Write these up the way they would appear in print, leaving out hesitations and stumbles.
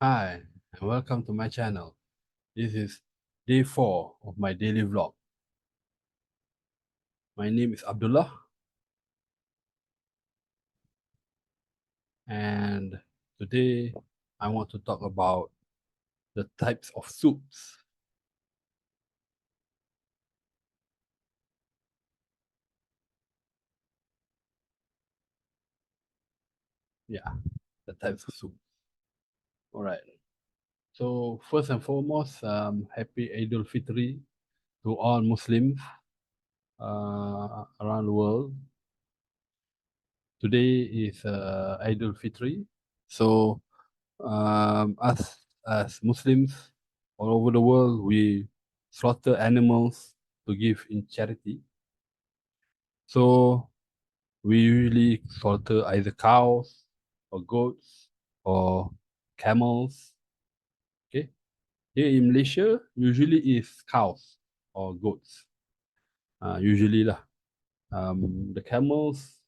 Hi, and welcome to my channel. This is day 4 of my daily vlog. My name is Abdullah, and today I want to talk about the types of soups. Yeah, the types of soup. All right. So first and foremost, happy Aidil Fitri to all Muslims around the world. Today is Aidil Fitri. So us as Muslims all over the world, we slaughter animals to give in charity. So we usually slaughter either cows or goats or camels. Okay, here in Malaysia, usually is cows or goats. Usually lah. The camels,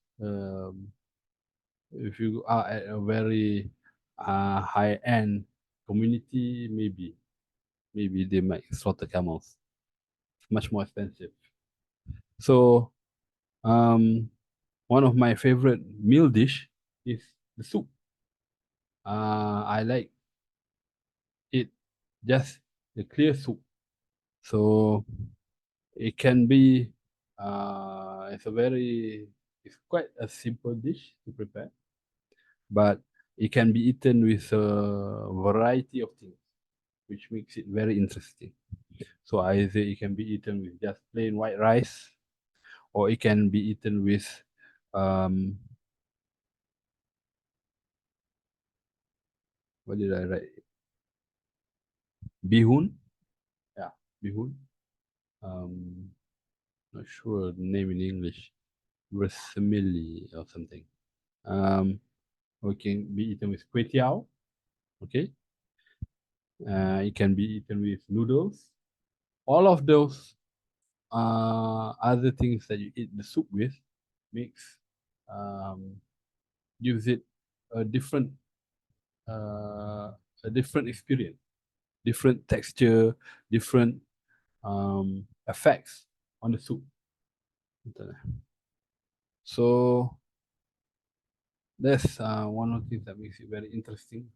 if you are at a very high end community, maybe they might slaughter camels. It's much more expensive. So one of my favorite meal dish is the soup. I like it just the clear soup. So it can be it's quite a simple dish to prepare, but it can be eaten with a variety of things, which makes it very interesting. So either it can be eaten with just plain white rice, or it can be eaten with um, what did I write? Bihun. Yeah, bihun. Um, not sure the name in English. Versimili or something. Or it can be eaten with kway teow. Okay. It can be eaten with noodles. All of those other things that you eat the soup with makes um, gives it a different uh, a different experience, different texture, different effects on the soup. So that's one of the things that makes it very interesting.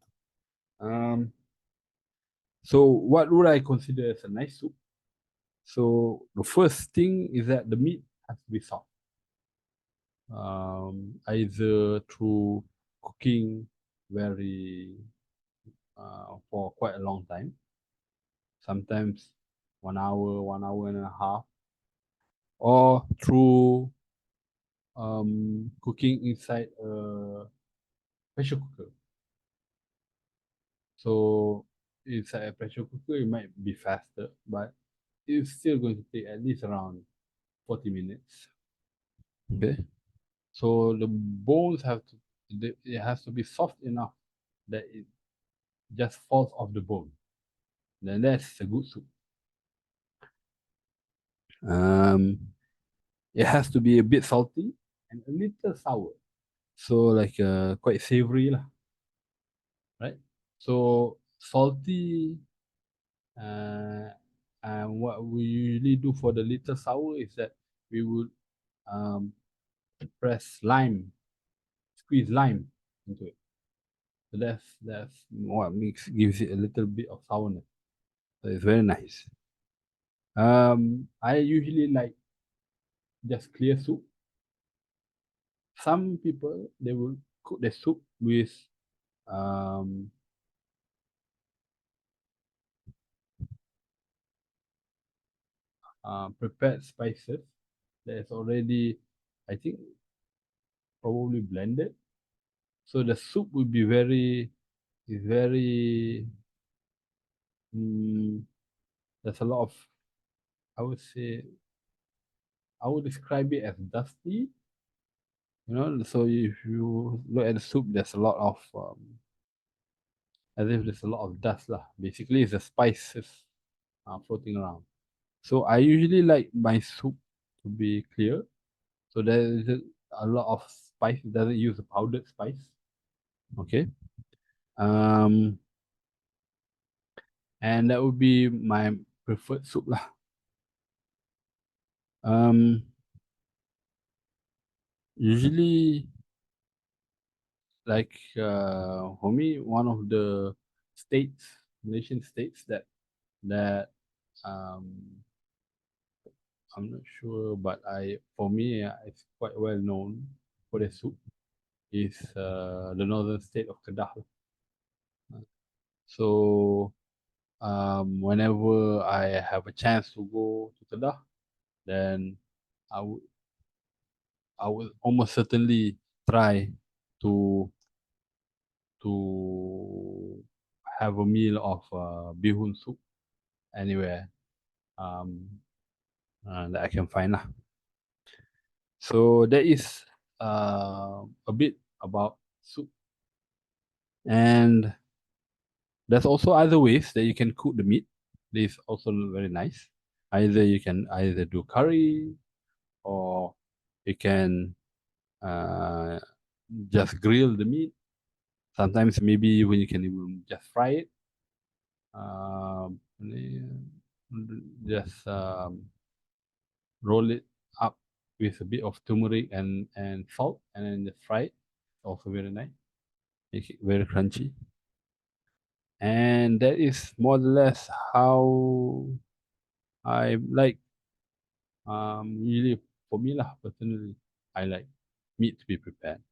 Um, so what would I consider as a nice soup? So the first thing is that the meat has to be soft, either through cooking very for quite a long time, sometimes 1 hour, 1 hour and a half, or through cooking inside a pressure cooker. So inside a pressure cooker, it might be faster, but it's still going to take at least around 40 minutes. Okay. So the bones it has to be soft enough that it just falls off the bone. Then that's a good soup. Um, it has to be a bit salty and a little sour. So like quite savory lah, right? So salty, uh, and what we usually do for the little sour is that we would um, press lime, squeeze lime into it. So that's what makes gives it a little bit of sourness. So it's very nice. I usually like just clear soup. Some people they will cook the soup with um, prepared spices that is already, I think, probably blended. So the soup will be very, mm, there's a lot of, I would say, I would describe it as dusty. So if you look at the soup, there's a lot of, as if there's a lot of dust lah. Basically, it's the spices floating around. So I usually like my soup to be clear. So there is a lot of spice. It doesn't use a powdered spice. Okay. Um, and that would be my preferred soup lah. Um, Usually, like for me, one of the states, Malaysian states that um I'm not sure, but I for me it's quite well known for the soup is the northern state of Kedah. So whenever I have a chance to go to Kedah, then I would I would almost certainly try to to have a meal of bihun soup anywhere um, that I can find lah. So that is a bit about soup, and there's also other ways that you can cook the meat. This is also very nice. Either you can either do curry or you can uh, just grill the meat. Sometimes maybe even you can even just fry it. Yeah, just roll it up with a bit of turmeric and salt and then just fry it. Also very nice. Make it very crunchy. And that is more or less how I like usually for me lah personally I like meat to be prepared.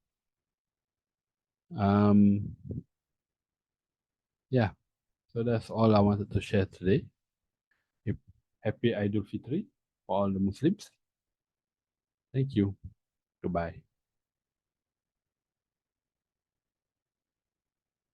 Um yeah, so that's all I wanted to share today. Happy Idul Fitri for all the Muslims. Thank you. Goodbye.